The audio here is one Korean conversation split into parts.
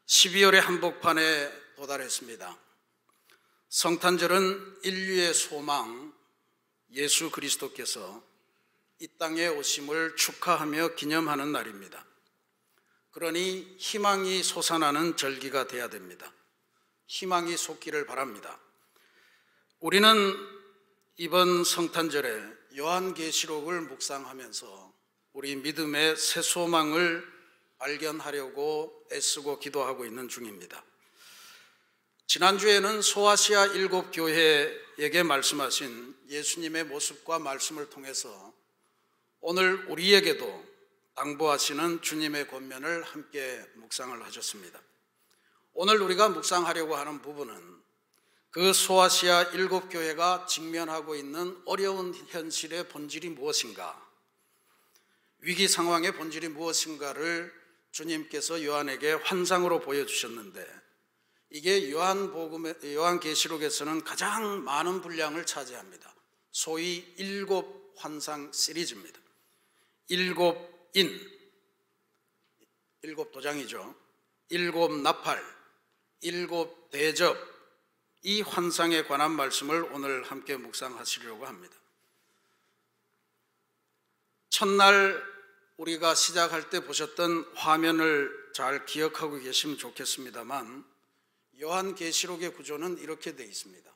12월의 한복판에 도달했습니다. 성탄절은 인류의 소망 예수 그리스도께서 이 땅에 오심을 축하하며 기념하는 날입니다. 그러니 희망이 솟아나는 절기가 돼야 됩니다. 희망이 솟기를 바랍니다. 우리는 이번 성탄절에 요한계시록을 묵상하면서 우리 믿음의 새 소망을 발견하려고 애쓰고 기도하고 있는 중입니다. 지난주에는 소아시아 7교회에게 말씀하신 예수님의 모습과 말씀을 통해서 오늘 우리에게도 당부하시는 주님의 권면을 함께 묵상을 하셨습니다. 오늘 우리가 묵상하려고 하는 부분은 그 소아시아 7교회가 직면하고 있는 어려운 현실의 본질이 무엇인가, 위기 상황의 본질이 무엇인가를 주님께서 요한에게 환상으로 보여주셨는데, 이게 요한계시록에서는 가장 많은 분량을 차지합니다. 소위 7환상 시리즈입니다. 7인, 7도장이죠. 7나팔, 7대접, 이 환상에 관한 말씀을 오늘 함께 묵상하시려고 합니다. 첫날 우리가 시작할 때 보셨던 화면을 잘 기억하고 계시면 좋겠습니다만, 요한계시록의 구조는 이렇게 되어 있습니다.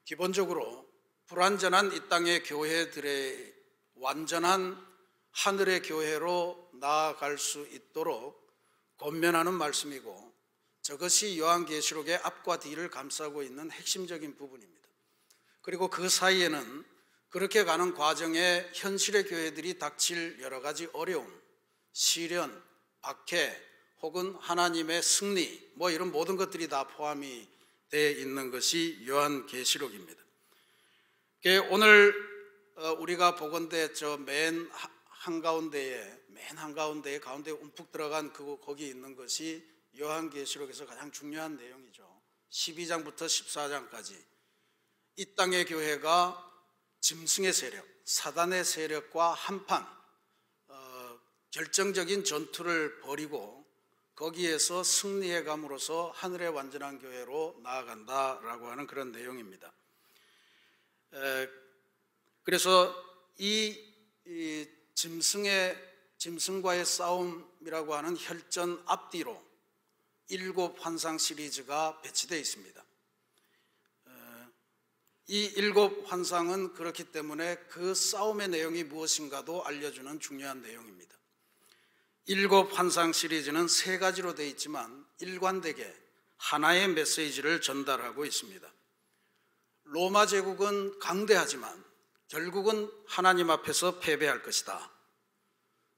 기본적으로 불완전한 이 땅의 교회들의 완전한 하늘의 교회로 나아갈 수 있도록 권면하는 말씀이고, 저것이 요한계시록의 앞과 뒤를 감싸고 있는 핵심적인 부분입니다. 그리고 그 사이에는 그렇게 가는 과정에 현실의 교회들이 닥칠 여러 가지 어려움, 시련, 박해, 혹은 하나님의 승리, 이런 모든 것들이 다 포함이 되어 있는 것이 요한계시록입니다. 오늘 우리가 보건대 저 맨 한가운데에 가운데 움푹 들어간 거기 있는 것이 요한계시록에서 가장 중요한 내용이죠. 12장부터 14장까지 이 땅의 교회가 짐승의 세력, 사단의 세력과 한판 결정적인 전투를 벌이고 거기에서 승리해 감으로써 하늘의 완전한 교회로 나아간다라고 하는 그런 내용입니다. 그래서 이 짐승과의 싸움이라고 하는 혈전 앞뒤로 7환상 시리즈가 배치되어 있습니다. 이 7환상은 그렇기 때문에 그 싸움의 내용이 무엇인가도 알려주는 중요한 내용입니다. 7환상 시리즈는 3가지로 되어 있지만 일관되게 하나의 메시지를 전달하고 있습니다. 로마 제국은 강대하지만 결국은 하나님 앞에서 패배할 것이다.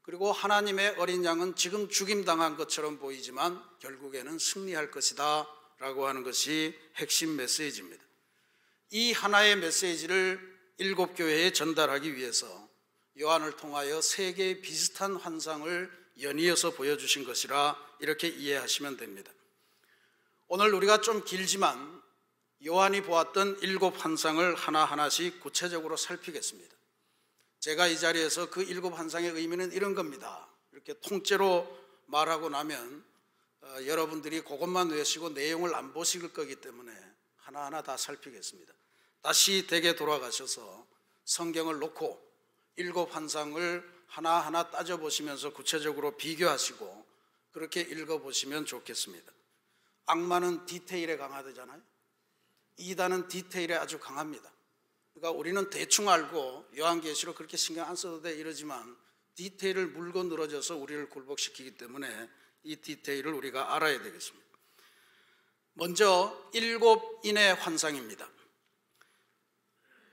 그리고 하나님의 어린 양은 지금 죽임당한 것처럼 보이지만 결국에는 승리할 것이다 라고 하는 것이 핵심 메시지입니다. 이 하나의 메시지를 7교회에 전달하기 위해서 요한을 통하여 3개의 비슷한 환상을 연이어서 보여주신 것이라 이렇게 이해하시면 됩니다. 오늘 우리가 좀 길지만 요한이 보았던 7환상을 하나하나씩 구체적으로 살피겠습니다. 제가 이 자리에서 그 7환상의 의미는 이런 겁니다, 이렇게 통째로 말하고 나면 여러분들이 그것만 외우시고 내용을 안 보실 거기 때문에 하나하나 다 살피겠습니다. 다시 댁에 돌아가셔서 성경을 놓고 7환상을 하나하나 따져보시면서 구체적으로 비교하시고 그렇게 읽어보시면 좋겠습니다. 악마는 디테일에 강하잖아요. 이단은 디테일에 아주 강합니다. 그러니까 우리는 대충 알고 요한계시록 그렇게 신경 안 써도 돼 이러지만 디테일을 물고 늘어져서 우리를 굴복시키기 때문에 이 디테일을 우리가 알아야 되겠습니다. 먼저 7인의 환상입니다.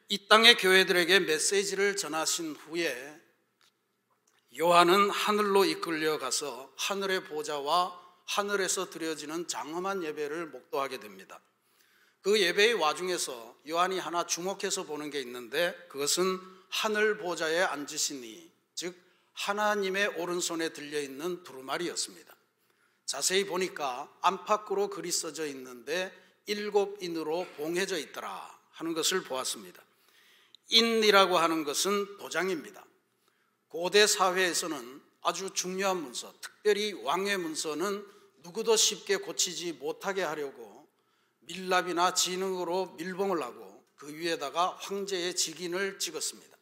이 땅의 교회들에게 메시지를 전하신 후에 요한은 하늘로 이끌려 가서 하늘의 보좌와 하늘에서 드려지는 장엄한 예배를 목도하게 됩니다. 그 예배의 와중에서 요한이 하나 주목해서 보는 게 있는데, 그것은 하늘 보좌에 앉으시니, 즉 하나님의 오른손에 들려있는 두루마리였습니다. 자세히 보니까 안팎으로 글이 써져 있는데 7인으로 봉해져 있더라 하는 것을 보았습니다. 인이라고 하는 것은 도장입니다. 고대 사회에서는 아주 중요한 문서, 특별히 왕의 문서는 누구도 쉽게 고치지 못하게 하려고 밀랍이나 진흙으로 밀봉을 하고 그 위에다가 황제의 직인을 찍었습니다.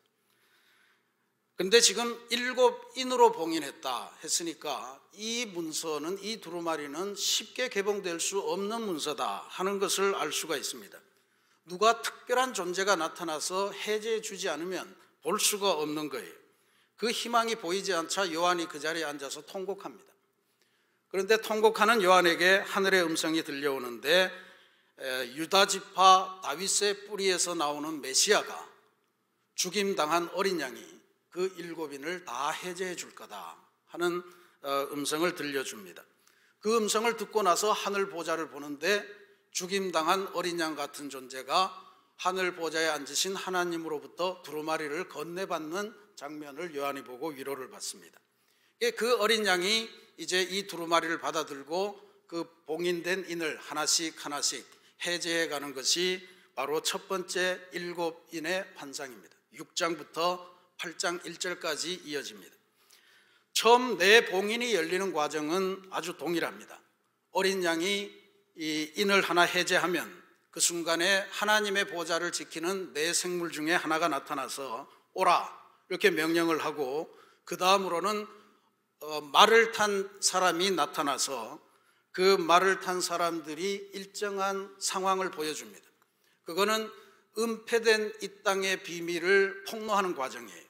그런데 지금 7인으로 봉인했다 했으니까 이 문서는, 이 두루마리는 쉽게 개봉될 수 없는 문서다 하는 것을 알 수가 있습니다. 누가 특별한 존재가 나타나서 해제해 주지 않으면 볼 수가 없는 거예요. 그 희망이 보이지 않자 요한이 그 자리에 앉아서 통곡합니다. 그런데 통곡하는 요한에게 하늘의 음성이 들려오는데 유다 지파 다윗의 뿌리에서 나오는 메시아가 죽임당한 어린 양이 그 7인을 다 해제해 줄 거다 하는 음성을 들려줍니다. 그 음성을 듣고 나서 하늘 보좌를 보는데 죽임당한 어린 양 같은 존재가 하늘 보좌에 앉으신 하나님으로부터 두루마리를 건네받는 장면을 요한이 보고 위로를 받습니다. 그 어린 양이 이제 이 두루마리를 받아들고 그 봉인된 인을 하나씩 하나씩 해제해 가는 것이 바로 첫 번째 7인의 환상입니다. 6장부터 8장 1절까지 이어집니다. 처음 내 봉인이 열리는 과정은 아주 동일합니다. 어린 양이 이 인을 하나 해제하면 그 순간에 하나님의 보좌를 지키는 네 생물 중에 하나가 나타나서 오라 이렇게 명령을 하고, 그 다음으로는 말을 탄 사람이 나타나서 그 말을 탄 사람들이 일정한 상황을 보여줍니다. 그거는 은폐된 이 땅의 비밀을 폭로하는 과정이에요.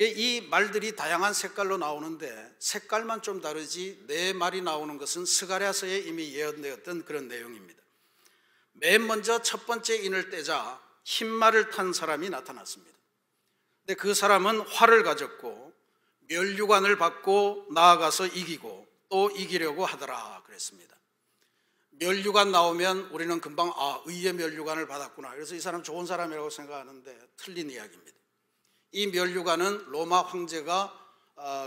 이 말들이 다양한 색깔로 나오는데 색깔만 좀 다르지 네 말이 나오는 것은 스가랴서에 이미 예언되었던 그런 내용입니다. 맨 먼저 첫 번째 인을 떼자 흰 말을 탄 사람이 나타났습니다. 근데 그 사람은 활을 가졌고 면류관을 받고 나아가서 이기고 또 이기려고 하더라 그랬습니다. 면류관 나오면 우리는 금방 의의 면류관을 받았구나, 그래서 이 사람 좋은 사람이라고 생각하는데 틀린 이야기입니다. 이 면류관은 로마 황제가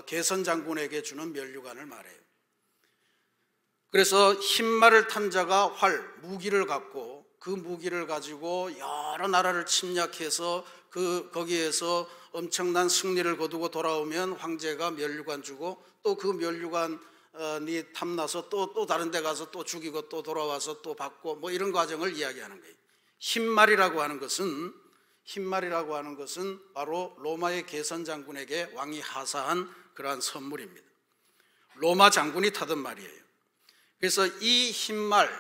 개선 장군에게 주는 면류관을 말해요. 그래서 흰 말을 탄 자가 활, 무기를 갖고 그 무기를 가지고 여러 나라를 침략해서 거기에서 엄청난 승리를 거두고 돌아오면 황제가 면류관 주고, 또 그 면류관이 탐나서 또 다른 데 가서 또 죽이고 또 돌아와서 또 받고, 뭐 이런 과정을 이야기하는 거예요. 흰 말이라고 하는 것은 바로 로마의 개선 장군에게 왕이 하사한 그러한 선물입니다. 로마 장군이 타던 말이에요. 그래서 이 흰 말,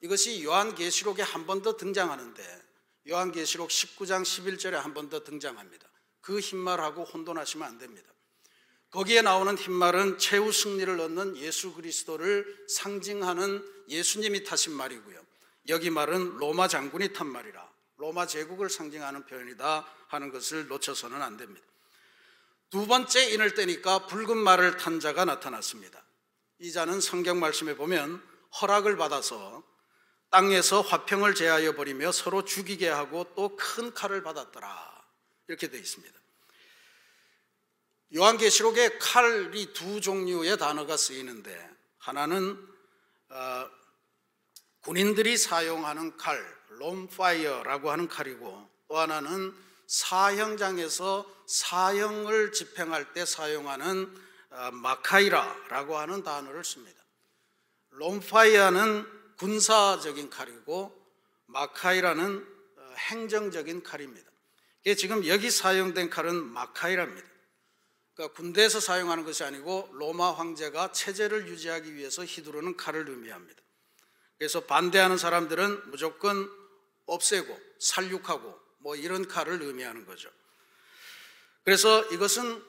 이것이 요한계시록에 한 번 더 등장하는데 요한계시록 19장 11절에 한 번 더 등장합니다. 그 흰 말하고 혼돈하시면 안 됩니다. 거기에 나오는 흰 말은 최후 승리를 얻는 예수 그리스도를 상징하는 예수님이 타신 말이고요. 여기 말은 로마 장군이 탄 말이라 로마 제국을 상징하는 표현이다 하는 것을 놓쳐서는 안 됩니다. 두 번째 인을 떼니까 붉은 말을 탄 자가 나타났습니다. 이 자는 성경 말씀에 보면 허락을 받아서 땅에서 화평을 제하여 버리며 서로 죽이게 하고 또 큰 칼을 받았더라 이렇게 되어 있습니다. 요한계시록에 칼이 두 종류의 단어가 쓰이는데, 하나는 군인들이 사용하는 칼, 롬파이어라고 하는 칼이고, 또 하나는 사형장에서 사형을 집행할 때 사용하는 마카이라라고 하는 단어를 씁니다. 롬파이어는 군사적인 칼이고 마카이라는 행정적인 칼입니다. 지금 여기 사용된 칼은 마카이라입니다. 그러니까 군대에서 사용하는 것이 아니고 로마 황제가 체제를 유지하기 위해서 휘두르는 칼을 의미합니다. 그래서 반대하는 사람들은 무조건 없애고 살육하고 뭐 이런 칼을 의미하는 거죠. 그래서 이것은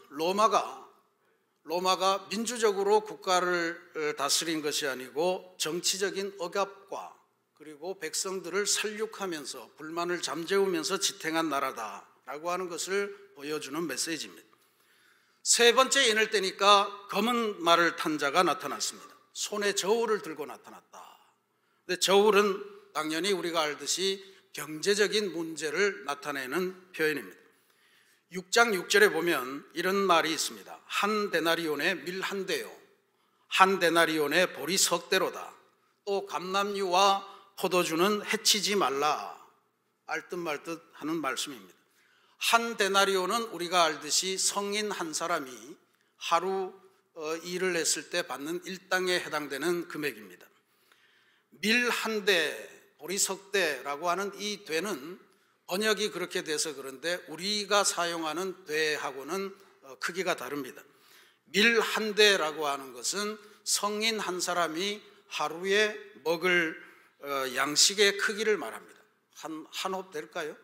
로마가 민주적으로 국가를 다스린 것이 아니고 정치적인 억압과 그리고 백성들을 살육하면서 불만을 잠재우면서 지탱한 나라다라고 하는 것을 보여주는 메시지입니다. 세 번째 인을 떼니까 검은 말을 탄 자가 나타났습니다. 손에 저울을 들고 나타났다. 근데 저울은 당연히 우리가 알듯이 경제적인 문제를 나타내는 표현입니다. 6장 6절에 보면 이런 말이 있습니다. 한 데나리온에 밀 한 대요, 한 데나리온에 보리 석 대로다. 또 감람류와 포도주는 해치지 말라. 알듯 말듯 하는 말씀입니다. 한 데나리온은 우리가 알듯이 성인 한 사람이 하루 일을 했을 때 받는 일당에 해당되는 금액입니다. 밀 한 대, 보리 석 대라고 하는 이 되는 번역이 그렇게 돼서 그런데 우리가 사용하는 되하고는 크기가 다릅니다. 밀 한 대라고 하는 것은 성인 한 사람이 하루에 먹을 양식의 크기를 말합니다. 한 홉 될까요?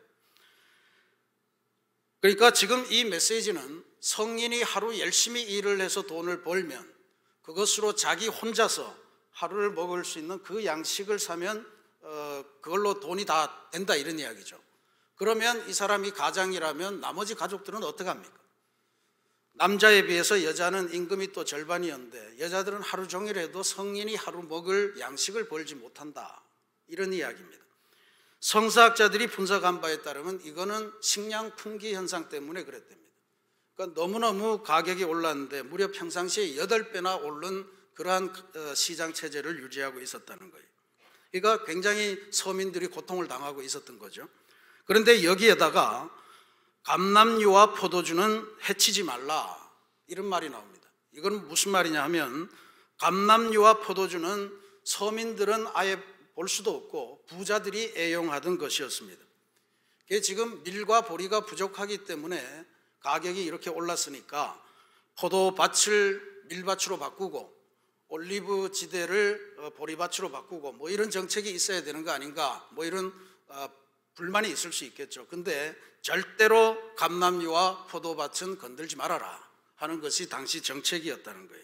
그러니까 지금 이 메시지는 성인이 하루 열심히 일을 해서 돈을 벌면 그것으로 자기 혼자서 하루를 먹을 수 있는 그 양식을 사면 그걸로 돈이 다 된다 이런 이야기죠. 그러면 이 사람이 가장이라면 나머지 가족들은 어떻게 합니까? 남자에 비해서 여자는 임금이 또 절반이었는데 여자들은 하루 종일 해도 성인이 하루 먹을 양식을 벌지 못한다 이런 이야기입니다. 성사학자들이 분석한 바에 따르면 이거는 식량 품귀 현상 때문에 그랬답니다. 그러니까 너무너무 가격이 올랐는데 무려 평상시에 8배나 오른 그러한 시장 체제를 유지하고 있었다는 거예요. 그러니까 굉장히 서민들이 고통을 당하고 있었던 거죠. 그런데 여기에다가 감람유와 포도주는 해치지 말라 이런 말이 나옵니다. 이건 무슨 말이냐 하면 감람유와 포도주는 서민들은 아예 볼 수도 없고 부자들이 애용하던 것이었습니다. 지금 밀과 보리가 부족하기 때문에 가격이 이렇게 올랐으니까 포도밭을 밀밭으로 바꾸고 올리브 지대를 보리밭으로 바꾸고 뭐 이런 정책이 있어야 되는 거 아닌가 뭐 이런 불만이 있을 수 있겠죠. 근데 절대로 감람유와 포도밭은 건들지 말아라 하는 것이 당시 정책이었다는 거예요.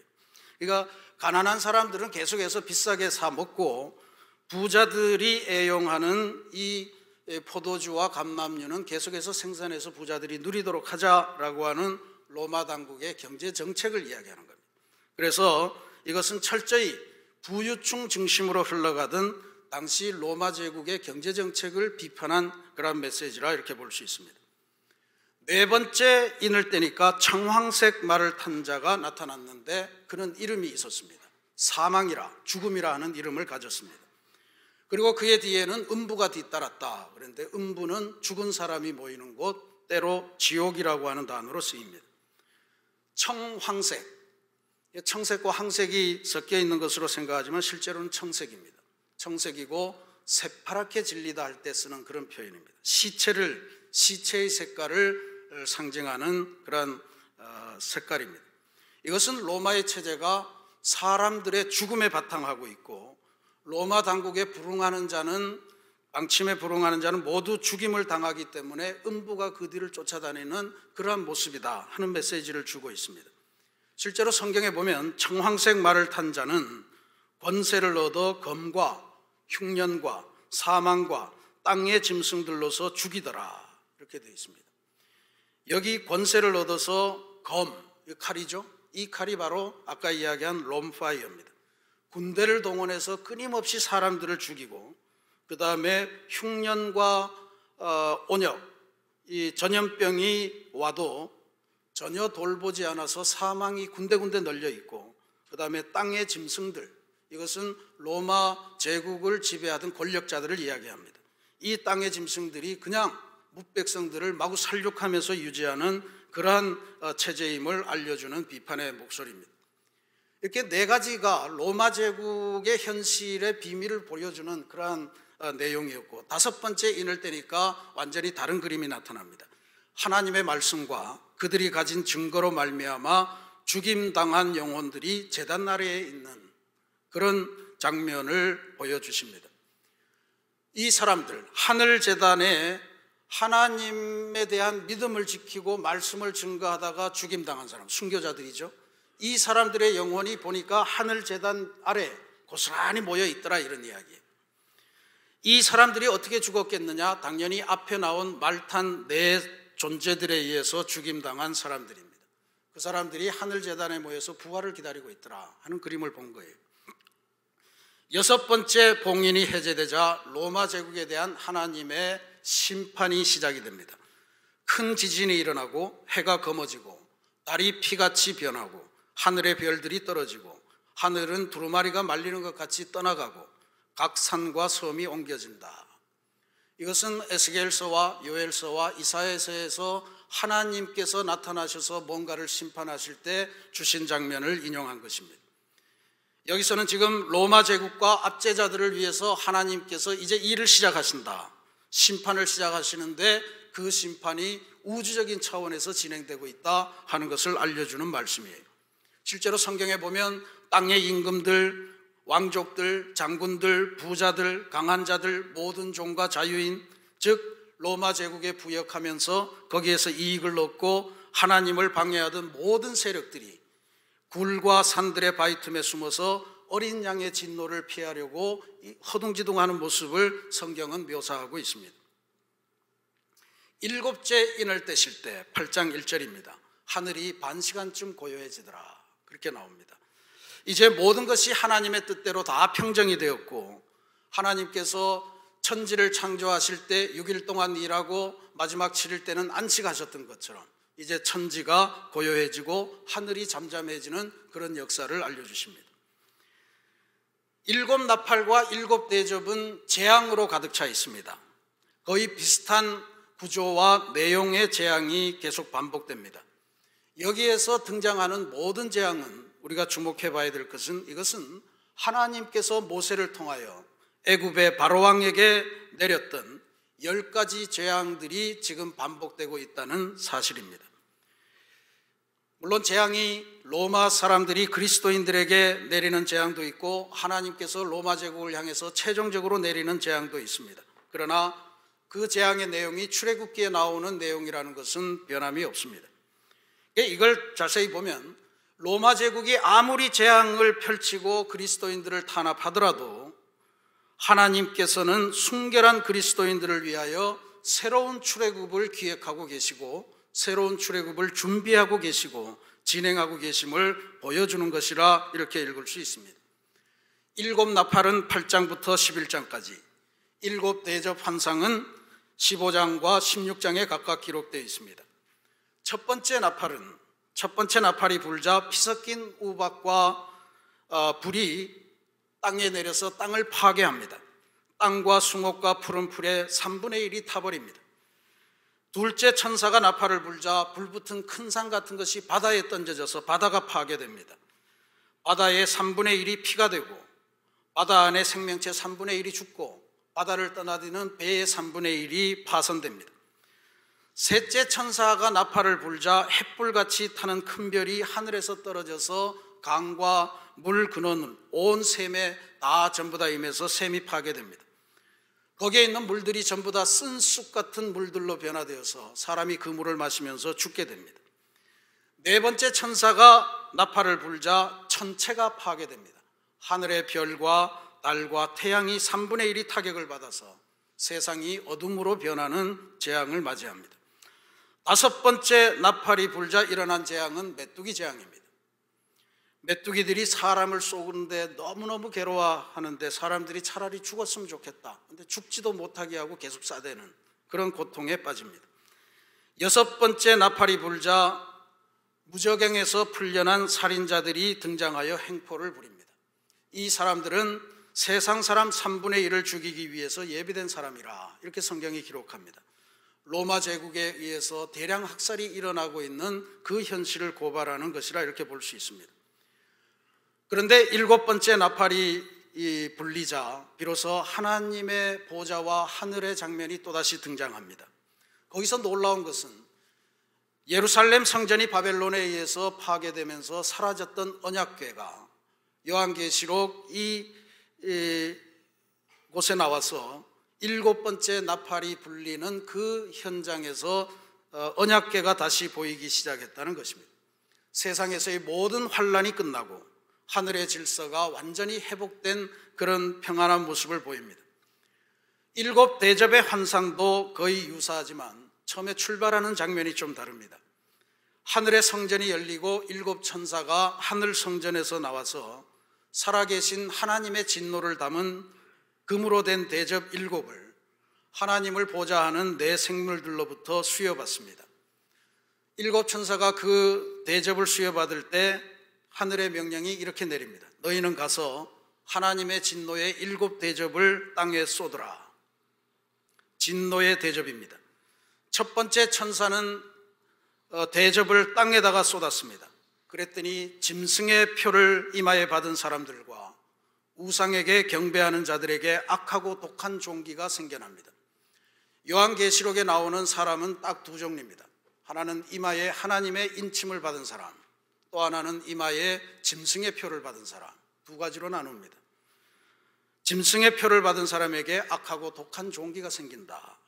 그러니까 가난한 사람들은 계속해서 비싸게 사 먹고 부자들이 애용하는 이 포도주와 감람유는 계속해서 생산해서 부자들이 누리도록 하자라고 하는 로마 당국의 경제 정책을 이야기하는 겁니다. 그래서 이것은 철저히 부유층 중심으로 흘러가던 당시 로마 제국의 경제 정책을 비판한 그런 메시지라 이렇게 볼 수 있습니다. 네 번째 인을 떼니까 청황색 말을 탄 자가 나타났는데 그는 이름이 있었습니다. 사망이라 죽음이라 하는 이름을 가졌습니다. 그리고 그의 뒤에는 음부가 뒤따랐다. 그런데 음부는 죽은 사람이 모이는 곳, 때로 지옥이라고 하는 단어로 쓰입니다. 청황색, 청색과 황색이 섞여 있는 것으로 생각하지만 실제로는 청색입니다. 청색이고 새파랗게 질리다 할 때 쓰는 그런 표현입니다. 시체의 색깔을 상징하는 그런 색깔입니다. 이것은 로마의 체제가 사람들의 죽음에 바탕하고 있고 로마 당국에 불응하는 자는 방침에 불응하는 자는 모두 죽임을 당하기 때문에 음부가 그 뒤를 쫓아다니는 그러한 모습이다 하는 메시지를 주고 있습니다. 실제로 성경에 보면 청황색 말을 탄 자는 권세를 얻어 검과 흉년과 사망과 땅의 짐승들로서 죽이더라 이렇게 되어 있습니다. 여기 권세를 얻어서 검, 칼이죠. 이 칼이 바로 아까 이야기한 롬파이어입니다. 군대를 동원해서 끊임없이 사람들을 죽이고 그 다음에 흉년과 온역, 이 전염병이 와도 전혀 돌보지 않아서 사망이 군데군데 널려 있고 그 다음에 땅의 짐승들, 이것은 로마 제국을 지배하던 권력자들을 이야기합니다. 이 땅의 짐승들이 그냥 뭇백성들을 마구 살육하면서 유지하는 그러한 체제임을 알려주는 비판의 목소리입니다. 이렇게 네 가지가 로마 제국의 현실의 비밀을 보여주는 그러한 내용이었고 다섯 번째 인을 떼니까 완전히 다른 그림이 나타납니다. 하나님의 말씀과 그들이 가진 증거로 말미암아 죽임당한 영혼들이 제단 아래에 있는 그런 장면을 보여주십니다. 이 사람들, 하늘 제단에 하나님에 대한 믿음을 지키고 말씀을 증거하다가 죽임당한 사람, 순교자들이죠. 이 사람들의 영혼이 보니까 하늘 제단 아래 고스란히 모여 있더라 이런 이야기예요. 이 사람들이 어떻게 죽었겠느냐? 당연히 앞에 나온 말탄 네 존재들에 의해서 죽임당한 사람들입니다. 그 사람들이 하늘 제단에 모여서 부활을 기다리고 있더라 하는 그림을 본 거예요. 여섯 번째 봉인이 해제되자 로마 제국에 대한 하나님의 심판이 시작이 됩니다. 큰 지진이 일어나고 해가 검어지고 달이 피같이 변하고 하늘의 별들이 떨어지고 하늘은 두루마리가 말리는 것 같이 떠나가고 각 산과 섬이 옮겨진다. 이것은 에스겔서와 요엘서와 이사야서에서 하나님께서 나타나셔서 뭔가를 심판하실 때 주신 장면을 인용한 것입니다. 여기서는 지금 로마 제국과 압제자들을 위해서 하나님께서 이제 일을 시작하신다, 심판을 시작하시는데 그 심판이 우주적인 차원에서 진행되고 있다 하는 것을 알려주는 말씀이에요. 실제로 성경에 보면 땅의 임금들, 왕족들, 장군들, 부자들, 강한 자들, 모든 종과 자유인, 즉 로마 제국에 부역하면서 거기에서 이익을 얻고 하나님을 방해하던 모든 세력들이 굴과 산들의 바위 틈에 숨어서 어린 양의 진노를 피하려고 허둥지둥하는 모습을 성경은 묘사하고 있습니다. 일곱째 인을 떼실 때 8장 1절입니다. 하늘이 반시간쯤 고요해지더라, 그렇게 나옵니다. 이제 모든 것이 하나님의 뜻대로 다 평정이 되었고, 하나님께서 천지를 창조하실 때 6일 동안 일하고 마지막 7일 때는 안식하셨던 것처럼 이제 천지가 고요해지고 하늘이 잠잠해지는 그런 역사를 알려주십니다. 일곱 나팔과 일곱 대접은 재앙으로 가득 차 있습니다. 거의 비슷한 구조와 내용의 재앙이 계속 반복됩니다. 여기에서 등장하는 모든 재앙은 우리가 주목해 봐야 될 것은, 이것은 하나님께서 모세를 통하여 애굽의 바로왕에게 내렸던 10가지 재앙들이 지금 반복되고 있다는 사실입니다. 물론 재앙이 로마 사람들이 그리스도인들에게 내리는 재앙도 있고 하나님께서 로마 제국을 향해서 최종적으로 내리는 재앙도 있습니다. 그러나 그 재앙의 내용이 출애굽기에 나오는 내용이라는 것은 변함이 없습니다. 이걸 자세히 보면 로마 제국이 아무리 재앙을 펼치고 그리스도인들을 탄압하더라도 하나님께서는 순결한 그리스도인들을 위하여 새로운 출애굽을 기획하고 계시고 새로운 출애굽을 준비하고 계시고 진행하고 계심을 보여주는 것이라 이렇게 읽을 수 있습니다. 일곱 나팔은 8장부터 11장까지, 일곱 대접 환상은 15장과 16장에 각각 기록되어 있습니다. 첫 번째 나팔이 불자 피 섞인 우박과 불이 땅에 내려서 땅을 파괴합니다. 땅과 숭옥과 푸른 풀의 3분의 1이 타버립니다. 둘째 천사가 나팔을 불자 불붙은 큰 산 같은 것이 바다에 던져져서 바다가 파괴됩니다. 바다의 3분의 1이 피가 되고 바다 안에 생명체 3분의 1이 죽고 바다를 떠나드는 배의 3분의 1이 파손됩니다. 셋째 천사가 나팔을 불자 햇불같이 타는 큰 별이 하늘에서 떨어져서 강과 물 근원 온 샘에 다 전부 다 임해서 샘이 파괴됩니다. 거기에 있는 물들이 전부 다 쓴 쑥 같은 물들로 변화되어서 사람이 그 물을 마시면서 죽게 됩니다. 네 번째 천사가 나팔을 불자 천체가 파괴됩니다. 하늘의 별과 달과 태양이 3분의 1이 타격을 받아서 세상이 어둠으로 변하는 재앙을 맞이합니다. 다섯 번째 나팔이 불자 일어난 재앙은 메뚜기 재앙입니다. 메뚜기들이 사람을 쏘는데 너무너무 괴로워하는데 사람들이 차라리 죽었으면 좋겠다, 근데 죽지도 못하게 하고 계속 싸대는 그런 고통에 빠집니다. 여섯 번째 나팔이 불자 무저갱에서 풀려난 살인자들이 등장하여 행포를 부립니다. 이 사람들은 세상 사람 3분의 1을 죽이기 위해서 예비된 사람이라 이렇게 성경이 기록합니다. 로마 제국에 의해서 대량 학살이 일어나고 있는 그 현실을 고발하는 것이라 이렇게 볼 수 있습니다. 그런데 일곱 번째 나팔이 불리자 비로소 하나님의 보좌와 하늘의 장면이 또다시 등장합니다. 거기서 놀라운 것은 예루살렘 성전이 바벨론에 의해서 파괴되면서 사라졌던 언약궤가 요한계시록 이 곳에 나와서 일곱 번째 나팔이 불리는 그 현장에서 언약궤가 다시 보이기 시작했다는 것입니다. 세상에서의 모든 환란이 끝나고 하늘의 질서가 완전히 회복된 그런 평안한 모습을 보입니다. 일곱 대접의 환상도 거의 유사하지만 처음에 출발하는 장면이 좀 다릅니다. 하늘의 성전이 열리고 일곱 천사가 하늘 성전에서 나와서 살아계신 하나님의 진노를 담은 금으로 된 대접 일곱을 하나님을 보좌하는 네 생물들로부터 수여받습니다. 일곱 천사가 그 대접을 수여받을 때 하늘의 명령이 이렇게 내립니다. 너희는 가서 하나님의 진노의 일곱 대접을 땅에 쏟으라. 진노의 대접입니다. 첫 번째 천사는 대접을 땅에다가 쏟았습니다. 그랬더니 짐승의 표를 이마에 받은 사람들과 우상에게 경배하는 자들에게 악하고 독한 종기가 생겨납니다. 요한계시록에 나오는 사람은 딱 두 종류입니다. 하나는 이마에 하나님의 인침을 받은 사람, 또 하나는 이마에 짐승의 표를 받은 사람, 두 가지로 나눕니다. 짐승의 표를 받은 사람에게 악하고 독한 종기가 생긴다.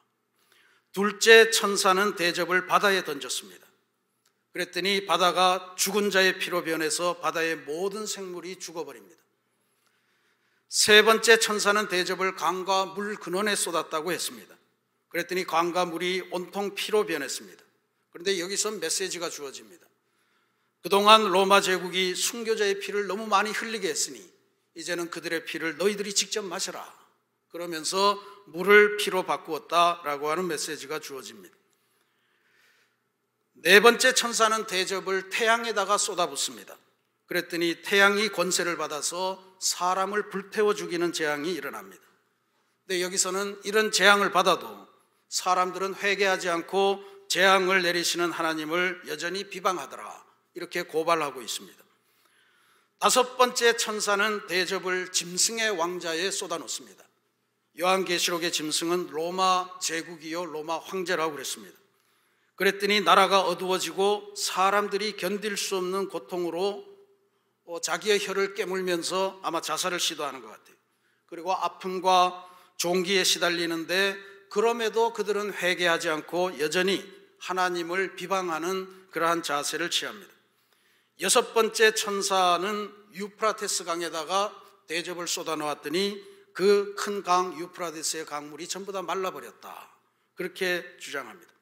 둘째 천사는 대접을 바다에 던졌습니다. 그랬더니 바다가 죽은 자의 피로 변해서 바다의 모든 생물이 죽어버립니다. 세 번째 천사는 대접을 강과 물 근원에 쏟았다고 했습니다. 그랬더니 강과 물이 온통 피로 변했습니다. 그런데 여기서 메시지가 주어집니다. 그동안 로마 제국이 순교자의 피를 너무 많이 흘리게 했으니 이제는 그들의 피를 너희들이 직접 마셔라. 그러면서 물을 피로 바꾸었다라고 하는 메시지가 주어집니다. 네 번째 천사는 대접을 태양에다가 쏟아붓습니다. 그랬더니 태양이 권세를 받아서 사람을 불태워 죽이는 재앙이 일어납니다. 근데 여기서는 이런 재앙을 받아도 사람들은 회개하지 않고 재앙을 내리시는 하나님을 여전히 비방하더라, 이렇게 고발하고 있습니다. 다섯 번째 천사는 대접을 짐승의 왕자에 쏟아놓습니다. 요한계시록의 짐승은 로마 제국이요 로마 황제라고 그랬습니다. 그랬더니 나라가 어두워지고 사람들이 견딜 수 없는 고통으로 자기의 혀를 깨물면서 아마 자살을 시도하는 것 같아요. 그리고 아픔과 종기에 시달리는데 그럼에도 그들은 회개하지 않고 여전히 하나님을 비방하는 그러한 자세를 취합니다. 여섯 번째 천사는 유프라테스 강에다가 대접을 쏟아놓았더니 그 큰 강 유프라테스의 강물이 전부 다 말라버렸다, 그렇게 주장합니다.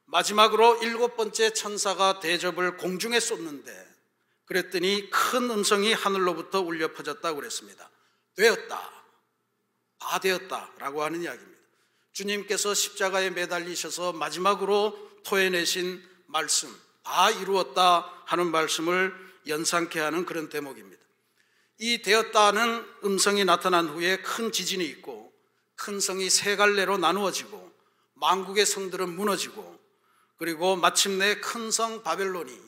마지막으로 일곱 번째 천사가 대접을 공중에 쏟는데 그랬더니 큰 음성이 하늘로부터 울려 퍼졌다고 그랬습니다. 되었다, 다 되었다라고 하는 이야기입니다. 주님께서 십자가에 매달리셔서 마지막으로 토해내신 말씀, 다 이루었다 하는 말씀을 연상케 하는 그런 대목입니다. 이 되었다는 음성이 나타난 후에 큰 지진이 있고 큰 성이 세 갈래로 나누어지고 만국의 성들은 무너지고 그리고 마침내 큰 성 바벨론이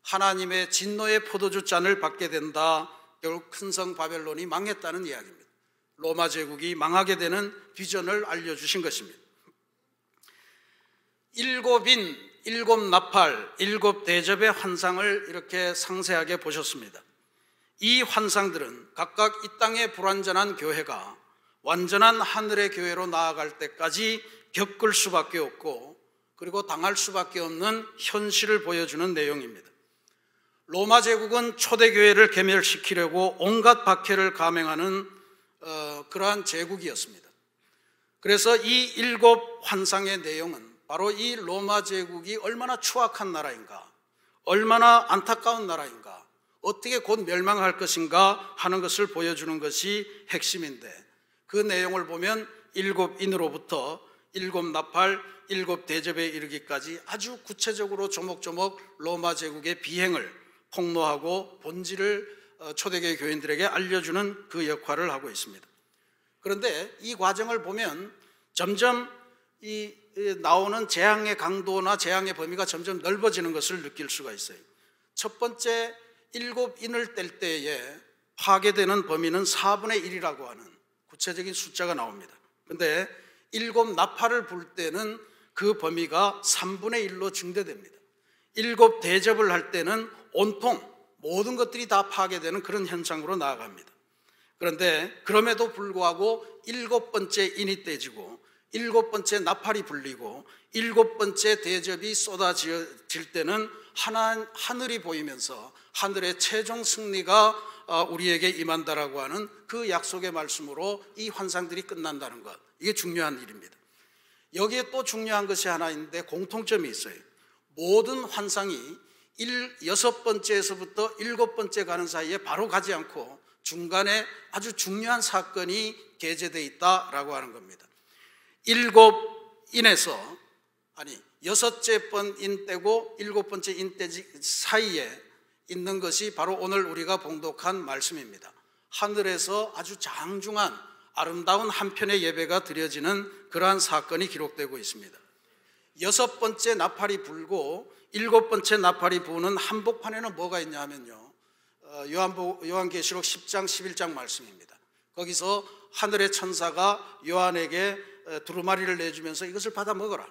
하나님의 진노의 포도주 잔을 받게 된다. 결국 큰 성 바벨론이 망했다는 이야기입니다. 로마 제국이 망하게 되는 비전을 알려주신 것입니다. 일곱인, 일곱 나팔, 일곱 대접의 환상을 이렇게 상세하게 보셨습니다. 이 환상들은 각각 이 땅의 불완전한 교회가 완전한 하늘의 교회로 나아갈 때까지 겪을 수밖에 없고 그리고 당할 수밖에 없는 현실을 보여주는 내용입니다. 로마 제국은 초대교회를 괴멸시키려고 온갖 박해를 감행하는 그러한 제국이었습니다. 그래서 이 일곱 환상의 내용은 바로 이 로마 제국이 얼마나 추악한 나라인가, 얼마나 안타까운 나라인가, 어떻게 곧 멸망할 것인가 하는 것을 보여주는 것이 핵심인데 그 내용을 보면 일곱 인으로부터 일곱 나팔, 일곱 대접에 이르기까지 아주 구체적으로 조목조목 로마 제국의 비행을 폭로하고 본질을 초대교회 교인들에게 알려주는 그 역할을 하고 있습니다. 그런데 이 과정을 보면 점점 이 나오는 재앙의 강도나 재앙의 범위가 점점 넓어지는 것을 느낄 수가 있어요. 첫 번째 일곱 인을 뗄 때에 파괴되는 범위는 4분의 1이라고 하는 구체적인 숫자가 나옵니다. 그런데 일곱 나팔을 불 때는 그 범위가 3분의 1로 증대됩니다. 일곱 대접을 할 때는 온통 모든 것들이 다 파괴되는 그런 현상으로 나아갑니다. 그런데 그럼에도 불구하고 일곱 번째 인이 떼지고 일곱 번째 나팔이 불리고 일곱 번째 대접이 쏟아질 때는 하늘이 보이면서 하늘의 최종 승리가 우리에게 임한다라고 하는 그 약속의 말씀으로 이 환상들이 끝난다는 것, 이게 중요한 일입니다. 여기에 또 중요한 것이 하나 있는데 공통점이 있어요. 모든 환상이 여섯 번째에서부터 일곱 번째 가는 사이에 바로 가지 않고 중간에 아주 중요한 사건이 게재되어 있다라고 하는 겁니다. 일곱 인에서 여섯째 번 인 떼고 일곱 번째 인 떼지 사이에 있는 것이 바로 오늘 우리가 봉독한 말씀입니다. 하늘에서 아주 장중한 아름다운 한 편의 예배가 드려지는 그러한 사건이 기록되고 있습니다. 여섯 번째 나팔이 불고 일곱 번째 나팔이 부는 한복판에는 뭐가 있냐 하면요, 요한계시록 10장 11장 말씀입니다. 거기서 하늘의 천사가 요한에게 두루마리를 내주면서 이것을 받아 먹어라,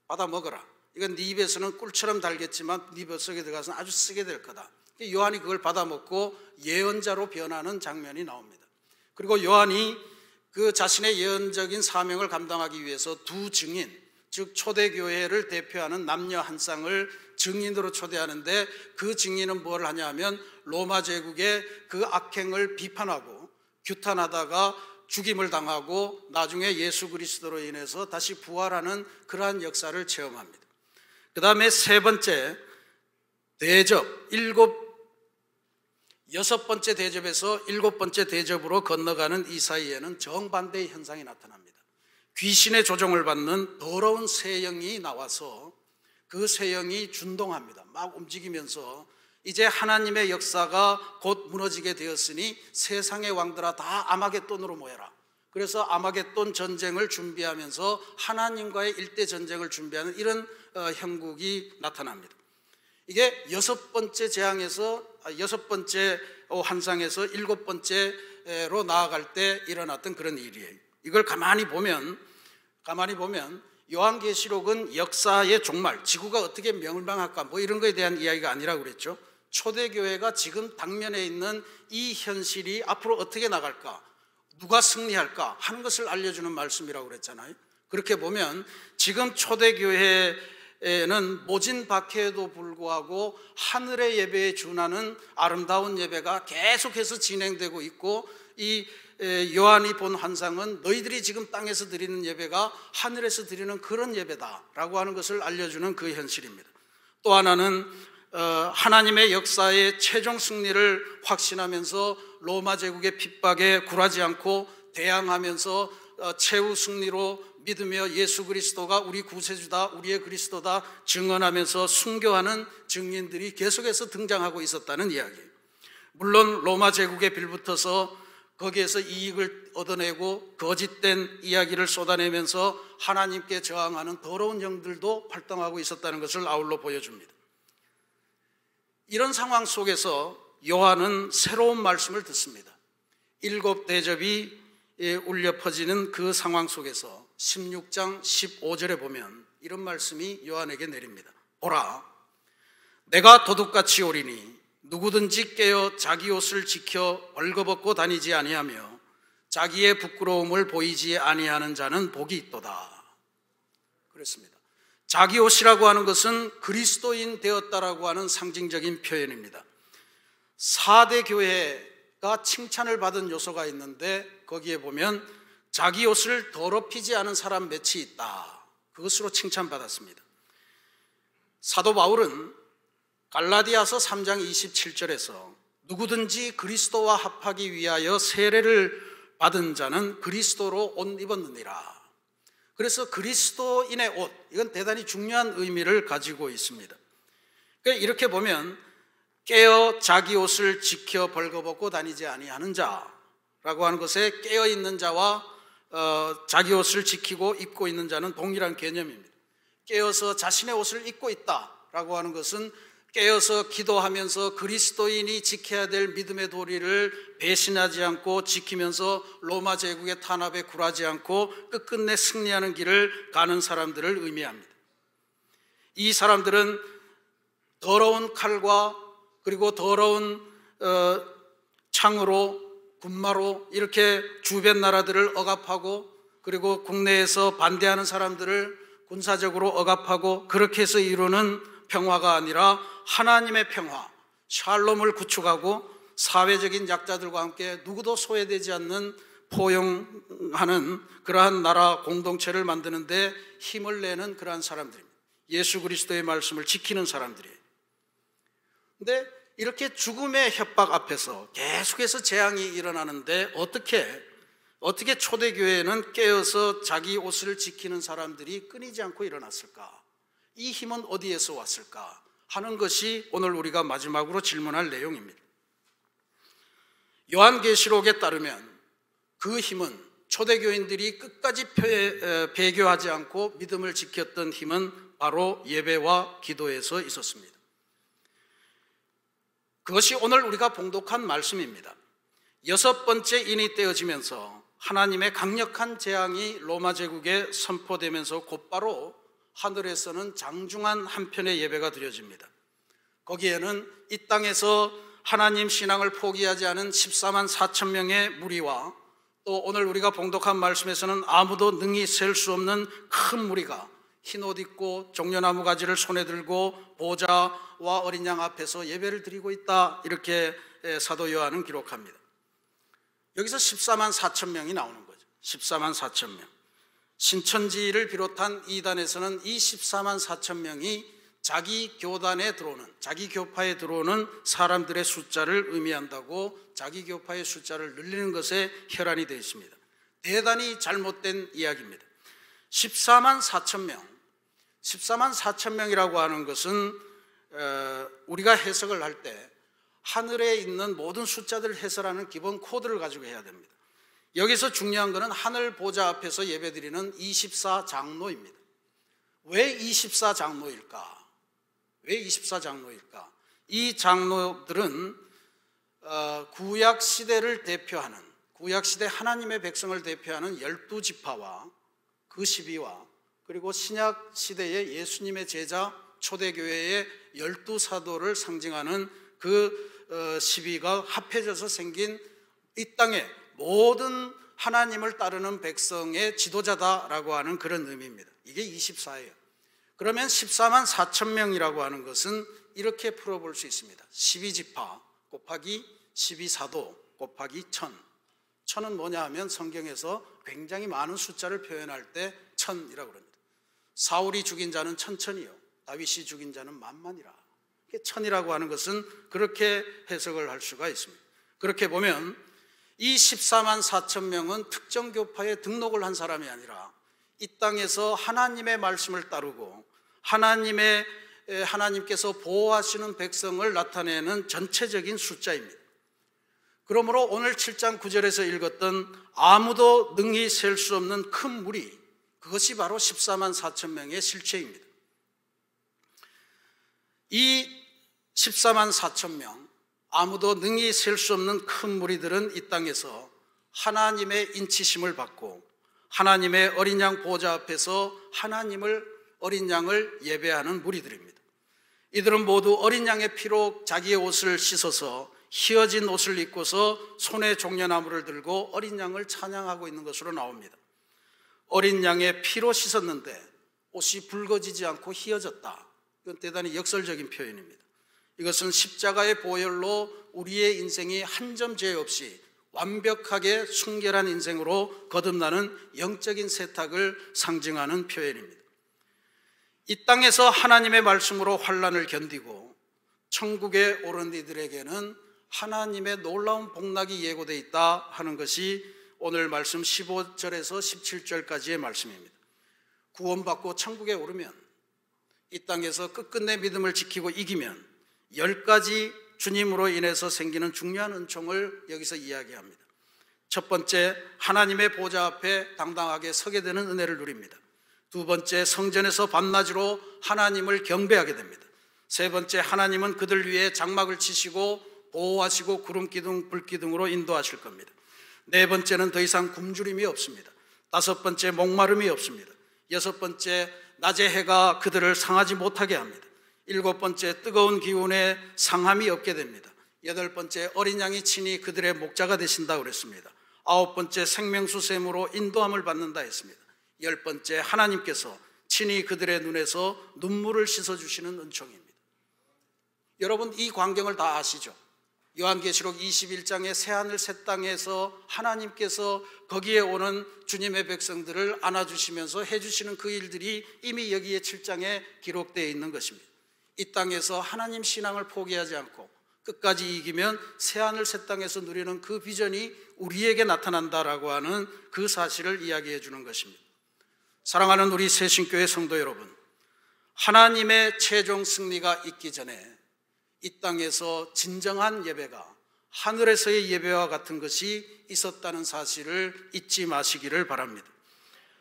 받아 먹어라. 이건 네 입에서는 꿀처럼 달겠지만 네 뱃속에 들어가서는 아주 쓰게 될 거다. 요한이 그걸 받아 먹고 예언자로 변하는 장면이 나옵니다. 그리고 요한이 그 자신의 예언적인 사명을 감당하기 위해서 두 증인, 즉 초대교회를 대표하는 남녀 한 쌍을 증인으로 초대하는데, 그 증인은 뭘 하냐 하면 로마 제국의 그 악행을 비판하고 규탄하다가 죽임을 당하고 나중에 예수 그리스도로 인해서 다시 부활하는 그러한 역사를 체험합니다. 그 다음에 세 번째 대접, 여섯 번째 대접에서 일곱 번째 대접으로 건너가는 이 사이에는 정반대의 현상이 나타납니다. 귀신의 조종을 받는 더러운 새 영이 나와서 그 새 영이 준동합니다. 막 움직이면서 이제 하나님의 역사가 곧 무너지게 되었으니 세상의 왕들아 다 아마겟돈으로 모여라. 그래서 아마겟돈 전쟁을 준비하면서 하나님과의 일대 전쟁을 준비하는 이런 형국이 나타납니다. 이게 여섯 번째 재앙에서 여섯 번째 환상에서 일곱 번째로 나아갈 때 일어났던 그런 일이에요. 이걸 가만히 보면 요한계시록은 역사의 종말, 지구가 어떻게 멸망할까 뭐 이런 거에 대한 이야기가 아니라고 그랬죠. 초대교회가 지금 당면에 있는 이 현실이 앞으로 어떻게 나갈까, 누가 승리할까 하는 것을 알려주는 말씀이라고 그랬잖아요. 그렇게 보면 지금 초대교회에는 모진 박해에도 불구하고 하늘의 예배에 준하는 아름다운 예배가 계속해서 진행되고 있고, 이 요한이 본 환상은 너희들이 지금 땅에서 드리는 예배가 하늘에서 드리는 그런 예배다라고 하는 것을 알려주는 그 현실입니다. 또 하나는 하나님의 역사의 최종 승리를 확신하면서 로마 제국의 핍박에 굴하지 않고 대항하면서 최후 승리로 믿으며 예수 그리스도가 우리 구세주다, 우리의 그리스도다 증언하면서 순교하는 증인들이 계속해서 등장하고 있었다는 이야기예요. 물론 로마 제국에 빌붙어서 거기에서 이익을 얻어내고 거짓된 이야기를 쏟아내면서 하나님께 저항하는 더러운 영들도 활동하고 있었다는 것을 아울러 보여줍니다. 이런 상황 속에서 요한은 새로운 말씀을 듣습니다. 일곱 대접이 울려 퍼지는 그 상황 속에서 16장 15절에 보면 이런 말씀이 요한에게 내립니다. 보라, 내가 도둑같이 오리니 누구든지 깨어 자기 옷을 지켜 벌거벗고 다니지 아니하며 자기의 부끄러움을 보이지 아니하는 자는 복이 있도다. 그렇습니다. 자기 옷이라고 하는 것은 그리스도인 되었다라고 하는 상징적인 표현입니다. 4대 교회가 칭찬을 받은 요소가 있는데 거기에 보면 자기 옷을 더럽히지 않은 사람 몇이 있다, 그것으로 칭찬받았습니다. 사도 바울은 갈라디아서 3장 27절에서 누구든지 그리스도와 합하기 위하여 세례를 받은 자는 그리스도로 옷 입었느니라. 그래서 그리스도인의 옷, 이건 대단히 중요한 의미를 가지고 있습니다. 그러니까 이렇게 보면 깨어 자기 옷을 지켜 벌거벗고 다니지 아니하는 자라고 하는 것에 깨어있는 자와 자기 옷을 지키고 입고 있는 자는 동일한 개념입니다. 깨어서 자신의 옷을 입고 있다라고 하는 것은 깨어서 기도하면서 그리스도인이 지켜야 될 믿음의 도리를 배신하지 않고 지키면서 로마 제국의 탄압에 굴하지 않고 끝끝내 승리하는 길을 가는 사람들을 의미합니다. 이 사람들은 더러운 칼과 그리고 더러운 창으로, 군마로 이렇게 주변 나라들을 억압하고, 그리고 국내에서 반대하는 사람들을 군사적으로 억압하고, 그렇게 해서 이루는 평화가 아니라 하나님의 평화, 샬롬을 구축하고 사회적인 약자들과 함께 누구도 소외되지 않는 포용하는 그러한 나라 공동체를 만드는데 힘을 내는 그러한 사람들입니다. 예수 그리스도의 말씀을 지키는 사람들이에요. 그런데 이렇게 죽음의 협박 앞에서 계속해서 재앙이 일어나는데 어떻게 초대교회는 깨어서 자기 옷을 지키는 사람들이 끊이지 않고 일어났을까? 이 힘은 어디에서 왔을까 하는 것이 오늘 우리가 마지막으로 질문할 내용입니다. 요한계시록에 따르면 그 힘은 초대교인들이 끝까지 배교하지 않고 믿음을 지켰던 힘은 바로 예배와 기도에서 있었습니다. 그것이 오늘 우리가 봉독한 말씀입니다. 6번째 인이 떼어지면서 하나님의 강력한 재앙이 로마 제국에 선포되면서 곧바로 하늘에서는 장중한 한편의 예배가 드려집니다. 거기에는 이 땅에서 하나님 신앙을 포기하지 않은 14만 4천 명의 무리와 또 오늘 우리가 봉독한 말씀에서는 아무도 능히 셀 수 없는 큰 무리가 흰 옷 입고 종려나무 가지를 손에 들고 보좌와 어린 양 앞에서 예배를 드리고 있다, 이렇게 사도 요한은 기록합니다. 여기서 14만 4천 명이 나오는 거죠. 14만 4천 명. 신천지를 비롯한 이단에서는 이 14만 4천 명이 자기 교단에 들어오는, 자기 교파에 들어오는 사람들의 숫자를 의미한다고 자기 교파의 숫자를 늘리는 것에 혈안이 되어 있습니다. 대단히 잘못된 이야기입니다. 14만 4천 명, 14만 4천 명이라고 하는 것은 우리가 해석을 할 때 하늘에 있는 모든 숫자들을 해설하는 기본 코드를 가지고 해야 됩니다. 여기서 중요한 것은 하늘 보좌 앞에서 예배드리는 24장로입니다. 왜 24장로일까? 왜 24장로일까? 이 장로들은 구약 시대를 대표하는, 구약 시대 하나님의 백성을 대표하는 12지파와 그 12와 그리고 신약 시대의 예수님의 제자 초대교회의 12사도를 상징하는 그 12가 합해져서 생긴 이 땅의 모든 하나님을 따르는 백성의 지도자다라고 하는 그런 의미입니다. 이게 24예요. 그러면 14만 4천 명이라고 하는 것은 이렇게 풀어볼 수 있습니다. 12지파 곱하기 12사도 곱하기 1000. 1000은 뭐냐 하면 성경에서 굉장히 많은 숫자를 표현할 때 1000이라고 합니다. 사울이 죽인 자는 1000이요, 다윗이 죽인 자는 만만이라. 1000이라고 하는 것은 그렇게 해석을 할 수가 있습니다. 그렇게 보면 이 14만 4천 명은 특정 교파에 등록을 한 사람이 아니라 이 땅에서 하나님의 말씀을 따르고 하나님께서 보호하시는 백성을 나타내는 전체적인 숫자입니다. 그러므로 오늘 7장 9절에서 읽었던 아무도 능히 셀 수 없는 큰 무리, 그것이 바로 14만 4천 명의 실체입니다. 이 14만 4천 명, 아무도 능히 셀 수 없는 큰 무리들은 이 땅에서 하나님의 인치심을 받고 하나님의 어린 양 보좌 앞에서 어린 양을 예배하는 무리들입니다. 이들은 모두 어린 양의 피로 자기의 옷을 씻어서 휘어진 옷을 입고서 손에 종려나무를 들고 어린 양을 찬양하고 있는 것으로 나옵니다. 어린 양의 피로 씻었는데 옷이 붉어지지 않고 휘어졌다. 이건 대단히 역설적인 표현입니다. 이것은 십자가의 보혈로 우리의 인생이 한 점 죄 없이 완벽하게 순결한 인생으로 거듭나는 영적인 세탁을 상징하는 표현입니다. 이 땅에서 하나님의 말씀으로 환난을 견디고 천국에 오른 이들에게는 하나님의 놀라운 복락이 예고되어 있다 하는 것이 오늘 말씀 15절에서 17절까지의 말씀입니다. 구원받고 천국에 오르면 이 땅에서 끝끝내 믿음을 지키고 이기면 10가지 주님으로 인해서 생기는 중요한 은총을 여기서 이야기합니다. 첫 번째, 하나님의 보좌 앞에 당당하게 서게 되는 은혜를 누립니다. 두 번째, 성전에서 밤낮으로 하나님을 경배하게 됩니다. 세 번째, 하나님은 그들 위에 장막을 치시고 보호하시고 구름기둥 불기둥으로 인도하실 겁니다. 네 번째는 더 이상 굶주림이 없습니다. 다섯 번째, 목마름이 없습니다. 여섯 번째, 낮의 해가 그들을 상하지 못하게 합니다. 일곱 번째, 뜨거운 기운에 상함이 없게 됩니다. 여덟 번째, 어린 양이 친히 그들의 목자가 되신다고 그랬습니다. 아홉 번째, 생명수 샘으로 인도함을 받는다 했습니다. 열 번째, 하나님께서 친히 그들의 눈에서 눈물을 씻어주시는 은총입니다. 여러분, 이 광경을 다 아시죠? 요한계시록 21장의 새하늘 새 땅에서 하나님께서 거기에 오는 주님의 백성들을 안아주시면서 해주시는 그 일들이 이미 여기에 7장에 기록되어 있는 것입니다. 이 땅에서 하나님 신앙을 포기하지 않고 끝까지 이기면 새하늘 새 땅에서 누리는 그 비전이 우리에게 나타난다라고 하는 그 사실을 이야기해 주는 것입니다. 사랑하는 우리 새신교회 성도 여러분, 하나님의 최종 승리가 있기 전에 이 땅에서 진정한 예배가 하늘에서의 예배와 같은 것이 있었다는 사실을 잊지 마시기를 바랍니다.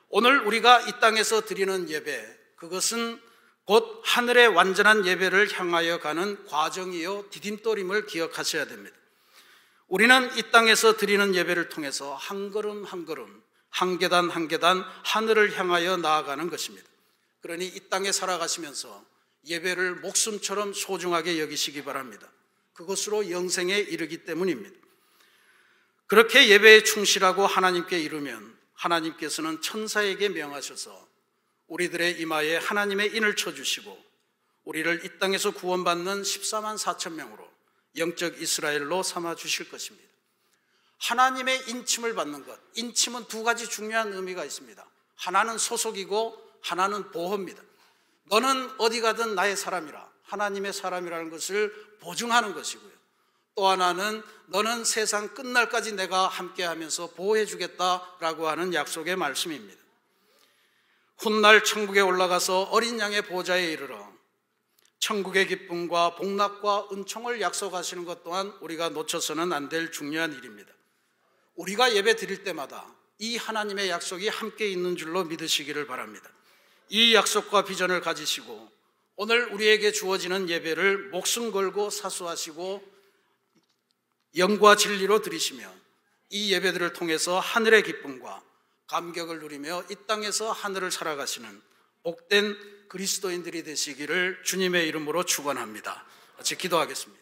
오늘 우리가 이 땅에서 드리는 예배, 그것은 곧 하늘의 완전한 예배를 향하여 가는 과정이요 디딤돌임을 기억하셔야 됩니다. 우리는 이 땅에서 드리는 예배를 통해서 한 걸음 한 걸음, 한 계단 한 계단 하늘을 향하여 나아가는 것입니다. 그러니 이 땅에 살아가시면서 예배를 목숨처럼 소중하게 여기시기 바랍니다. 그것으로 영생에 이르기 때문입니다. 그렇게 예배에 충실하고 하나님께 이르면 하나님께서는 천사에게 명하셔서 우리들의 이마에 하나님의 인을 쳐주시고 우리를 이 땅에서 구원받는 14만 4천 명으로 영적 이스라엘로 삼아주실 것입니다. 하나님의 인침을 받는 것, 인침은 두 가지 중요한 의미가 있습니다. 하나는 소속이고 하나는 보호입니다. 너는 어디 가든 나의 사람이라, 하나님의 사람이라는 것을 보증하는 것이고요. 또 하나는 너는 세상 끝날까지 내가 함께하면서 보호해 주겠다라고 하는 약속의 말씀입니다. 훗날 천국에 올라가서 어린 양의 보좌에 이르러 천국의 기쁨과 복락과 은총을 약속하시는 것 또한 우리가 놓쳐서는 안 될 중요한 일입니다. 우리가 예배 드릴 때마다 이 하나님의 약속이 함께 있는 줄로 믿으시기를 바랍니다. 이 약속과 비전을 가지시고 오늘 우리에게 주어지는 예배를 목숨 걸고 사수하시고 영과 진리로 드리시며 이 예배들을 통해서 하늘의 기쁨과 감격을 누리며 이 땅에서 하늘을 살아가시는 복된 그리스도인들이 되시기를 주님의 이름으로 축원합니다. 같이 기도하겠습니다.